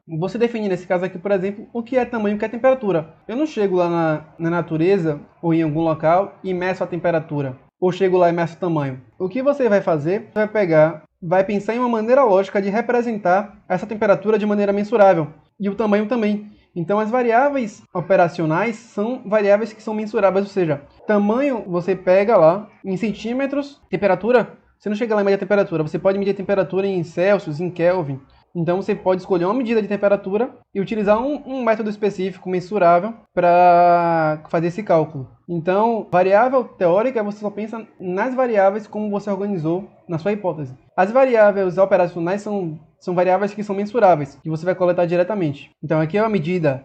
você define nesse caso aqui, por exemplo, o que é tamanho e o que é temperatura. Eu não chego lá na natureza ou em algum local e meço a temperatura, ou chego lá e meço o tamanho. O que você vai fazer? Você vai pegar, vai pensar em uma maneira lógica de representar essa temperatura de maneira mensurável, e o tamanho também. Então as variáveis operacionais são variáveis que são mensuráveis, ou seja, tamanho você pega lá em centímetros, temperatura, você não chega lá e mede a temperatura, você pode medir a temperatura em Celsius, em Kelvin. Então você pode escolher uma medida de temperatura e utilizar um método específico, mensurável, para fazer esse cálculo. Então, variável teórica, você só pensa nas variáveis como você organizou na sua hipótese. As variáveis operacionais são variáveis que são mensuráveis, que você vai coletar diretamente. Então aqui é a medida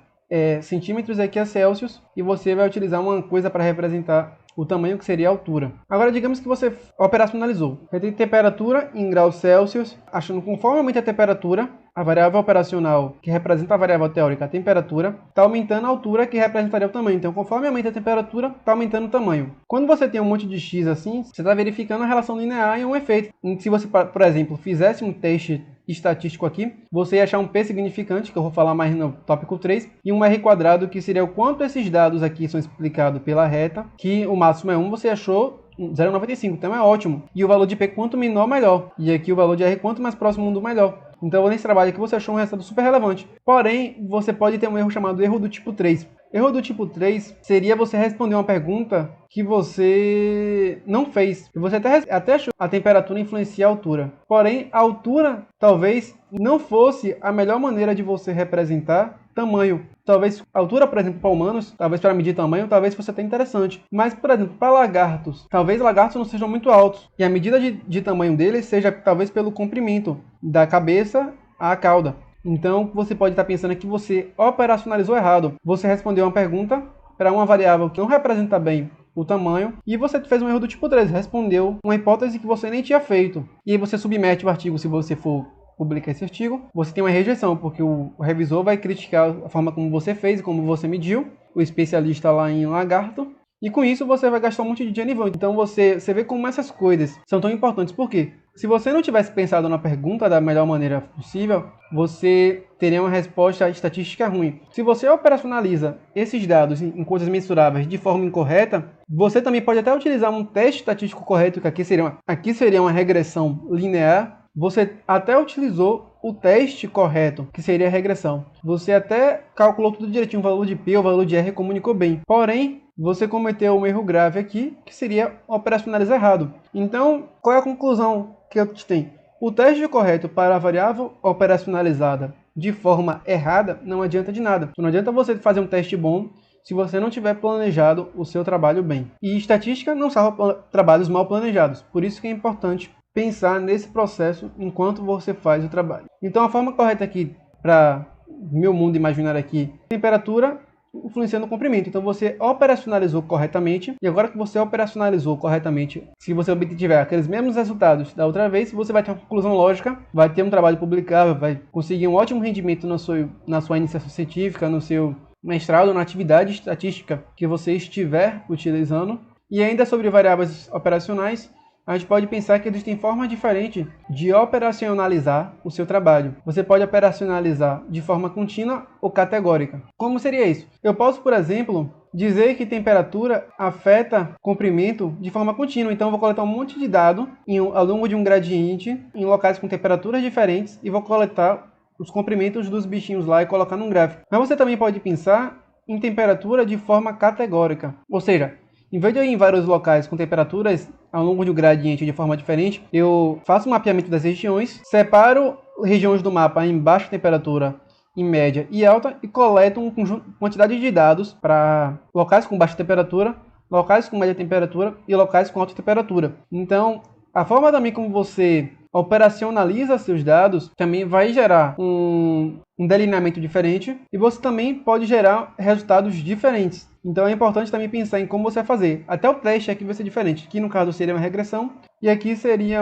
centímetros, aqui é Celsius, e você vai utilizar uma coisa para representar o tamanho, que seria a altura. Agora, digamos que você operacionalizou. Você tem temperatura em graus Celsius, achando conforme aumenta a temperatura, a variável operacional, que representa a variável teórica, a temperatura, está aumentando a altura, que representaria o tamanho. Então, conforme aumenta a temperatura, está aumentando o tamanho. Quando você tem um monte de x assim, você está verificando a relação linear e um efeito. Se você, por exemplo, fizesse um teste estatístico aqui, você ia achar um P significante, que eu vou falar mais no tópico 3, e um R quadrado, que seria o quanto esses dados aqui são explicados pela reta, que o máximo é 1, você achou 0,95, então é ótimo. E o valor de P quanto menor, melhor. E aqui o valor de R quanto mais próximo do melhor. Então, nesse trabalho aqui, você achou um resultado super relevante. Porém, você pode ter um erro chamado erro do tipo 3. Erro do tipo 3 seria você responder uma pergunta que você não fez. Você até achou a temperatura influencia a altura. Porém, a altura talvez não fosse a melhor maneira de você representar tamanho. Talvez a altura, por exemplo, para humanos, talvez para medir tamanho, talvez fosse até interessante. Mas, por exemplo, para lagartos, talvez lagartos não sejam muito altos. E a medida de tamanho deles seja talvez pelo comprimento da cabeça à cauda. Então, você pode estar pensando que você operacionalizou errado. Você respondeu uma pergunta para uma variável que não representa bem o tamanho, e você fez um erro do tipo 3, respondeu uma hipótese que você nem tinha feito. E aí você submete o artigo, se você for publicar esse artigo, você tem uma rejeição, porque o revisor vai criticar a forma como você fez e como você mediu, o especialista lá em lagarto, e com isso você vai gastar um monte de dinheiro em vão. Então você vê como essas coisas são tão importantes. Por quê? Se você não tivesse pensado na pergunta da melhor maneira possível, você teria uma resposta estatística ruim. Se você operacionaliza esses dados em coisas mensuráveis de forma incorreta, você também pode até utilizar um teste estatístico correto, que aqui seria uma regressão linear. Você até utilizou o teste correto, que seria a regressão. Você até calculou tudo direitinho, o valor de P, o valor de R, comunicou bem. Porém, você cometeu um erro grave aqui, que seria operacionalizar errado. Então, qual é a conclusão que eu tenho? O teste correto para a variável operacionalizada de forma errada não adianta de nada. Não adianta você fazer um teste bom se você não tiver planejado o seu trabalho bem. E estatística não salva trabalhos mal planejados. Por isso que é importante pensar nesse processo enquanto você faz o trabalho. Então, a forma correta aqui, para meu mundo imaginário aqui, temperatura influenciando o comprimento. Então você operacionalizou corretamente, e agora que você operacionalizou corretamente, se você obtiver aqueles mesmos resultados da outra vez, você vai ter uma conclusão lógica, vai ter um trabalho publicável, vai conseguir um ótimo rendimento na sua iniciação científica, no seu mestrado, na atividade estatística que você estiver utilizando. E ainda sobre variáveis operacionais, a gente pode pensar que existem formas diferentes de operacionalizar o seu trabalho. Você pode operacionalizar de forma contínua ou categórica. Como seria isso? Eu posso, por exemplo, dizer que temperatura afeta comprimento de forma contínua. Então, eu vou coletar um monte de dados ao longo de um gradiente, em locais com temperaturas diferentes, e vou coletar os comprimentos dos bichinhos lá e colocar num gráfico. Mas você também pode pensar em temperatura de forma categórica. Ou seja, em vez de eu ir em vários locais com temperaturas ao longo de um gradiente de forma diferente, eu faço um mapeamento das regiões, separo regiões do mapa em baixa temperatura, em média e alta, e coleto uma quantidade de dados para locais com baixa temperatura, locais com média temperatura e locais com alta temperatura. Então, a forma também como você operacionaliza seus dados também vai gerar um delineamento diferente, e você também pode gerar resultados diferentes. Então é importante também pensar em como você vai fazer. Até o teste aqui vai ser diferente. Aqui no caso seria uma regressão, e aqui seria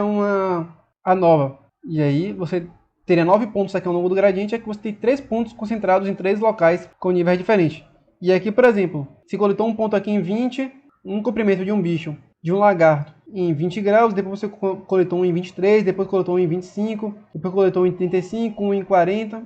a nova. E aí você teria 9 pontos aqui ao longo do gradiente, aqui você tem 3 pontos concentrados em 3 locais com níveis diferentes. E aqui, por exemplo, se coletou um ponto aqui em 20, um comprimento de um bicho, de um lagarto, em 20 graus, depois você coletou um em 23, depois coletou um em 25, depois coletou um em 35, um em 40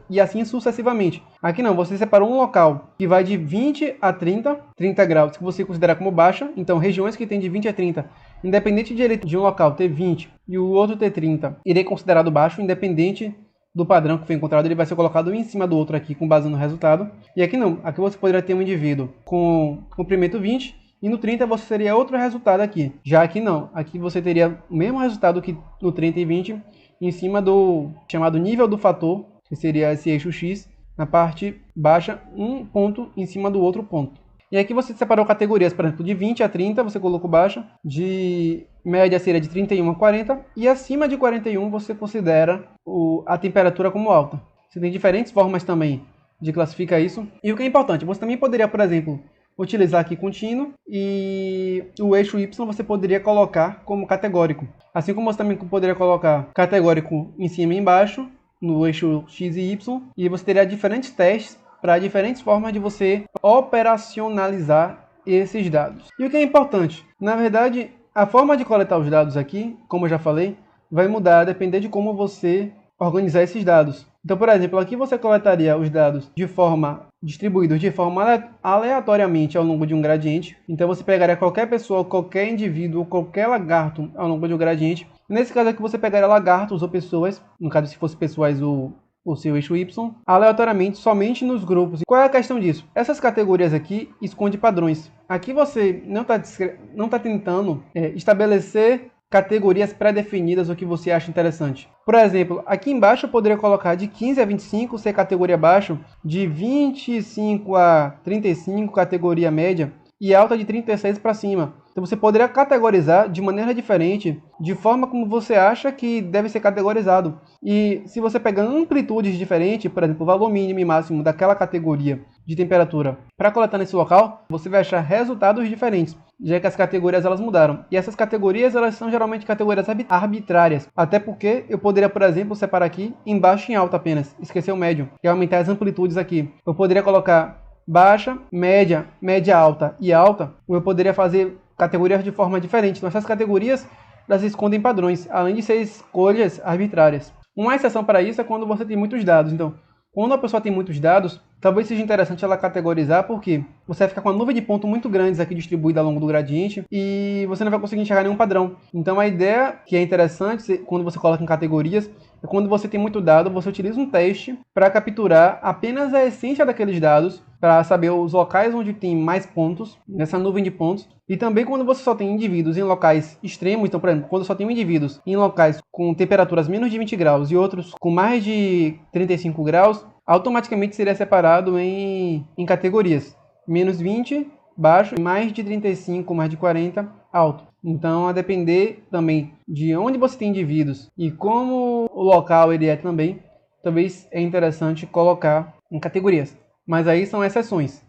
e assim sucessivamente. Aqui não, você separou um local que vai de 20 a 30 graus, que você considera como baixa, então regiões que tem de 20 a 30, independente de um local ter 20 e o outro ter 30, irei considerado baixo, independente do padrão que foi encontrado, ele vai ser colocado um em cima do outro aqui com base no resultado. E aqui não, aqui você poderia ter um indivíduo com comprimento 20 e no 30 você teria outro resultado aqui. Já aqui não, aqui você teria o mesmo resultado que no 30 e 20 em cima do chamado nível do fator, que seria esse eixo X, na parte baixa, um ponto em cima do outro ponto. E aqui você separou categorias, por exemplo, de 20 a 30 você colocou baixa, de média seria de 31 a 40 e acima de 41 você considera a temperatura como alta. Você tem diferentes formas também de classificar isso. E o que é importante, você também poderia, por exemplo, utilizar aqui contínuo e o eixo Y você poderia colocar como categórico. Assim como você também poderia colocar categórico em cima e embaixo, no eixo X e Y, e você teria diferentes testes para diferentes formas de você operacionalizar esses dados. E o que é importante? Na verdade, a forma de coletar os dados aqui, como eu já falei, vai mudar a depender de como você organizar esses dados. Então, por exemplo, aqui você coletaria os dados distribuídos de forma aleatoriamente ao longo de um gradiente. Então, você pegaria qualquer pessoa, qualquer indivíduo, qualquer lagarto ao longo de um gradiente. Nesse caso aqui, você pegaria lagartos ou pessoas, no caso se fosse pessoas o seu eixo Y, aleatoriamente somente nos grupos. E qual é a questão disso? Essas categorias aqui escondem padrões. Aqui você não está tentando estabelecer categorias pré-definidas o que você acha interessante. Por exemplo, aqui embaixo eu poderia colocar de 15 a 25 ser categoria baixa, de 25 a 35 categoria média e alta de 36 para cima. Então você poderia categorizar de maneira diferente, de forma como você acha que deve ser categorizado. E se você pegar amplitudes diferentes, por exemplo, o valor mínimo e máximo daquela categoria de temperatura para coletar nesse local, você vai achar resultados diferentes, já que as categorias elas mudaram. E essas categorias elas são geralmente categorias arbitrárias. Até porque eu poderia, por exemplo, separar aqui em baixo e em alto apenas, esquecer o médio, e aumentar as amplitudes aqui. Eu poderia colocar baixa, média, média alta e alta, ou eu poderia fazer categorias de forma diferente. Então essas categorias elas escondem padrões, além de ser escolhas arbitrárias. Uma exceção para isso é quando você tem muitos dados. Então, quando a pessoa tem muitos dados, talvez seja interessante ela categorizar, porque você vai ficar com uma nuvem de pontos muito grandes aqui distribuída ao longo do gradiente e você não vai conseguir enxergar nenhum padrão. Então a ideia que é interessante quando você coloca em categorias é quando você tem muito dado, você utiliza um teste para capturar apenas a essência daqueles dados, para saber os locais onde tem mais pontos nessa nuvem de pontos. E também quando você só tem indivíduos em locais extremos, então por exemplo, quando só tem indivíduos em locais com temperaturas menos de 20 graus e outros com mais de 35 graus, automaticamente seria separado em categorias. Menos 20, baixo, mais de 35, mais de 40, alto. Então, a depender também de onde você tem indivíduos e como o local ele é também, talvez é interessante colocar em categorias. Mas aí são exceções.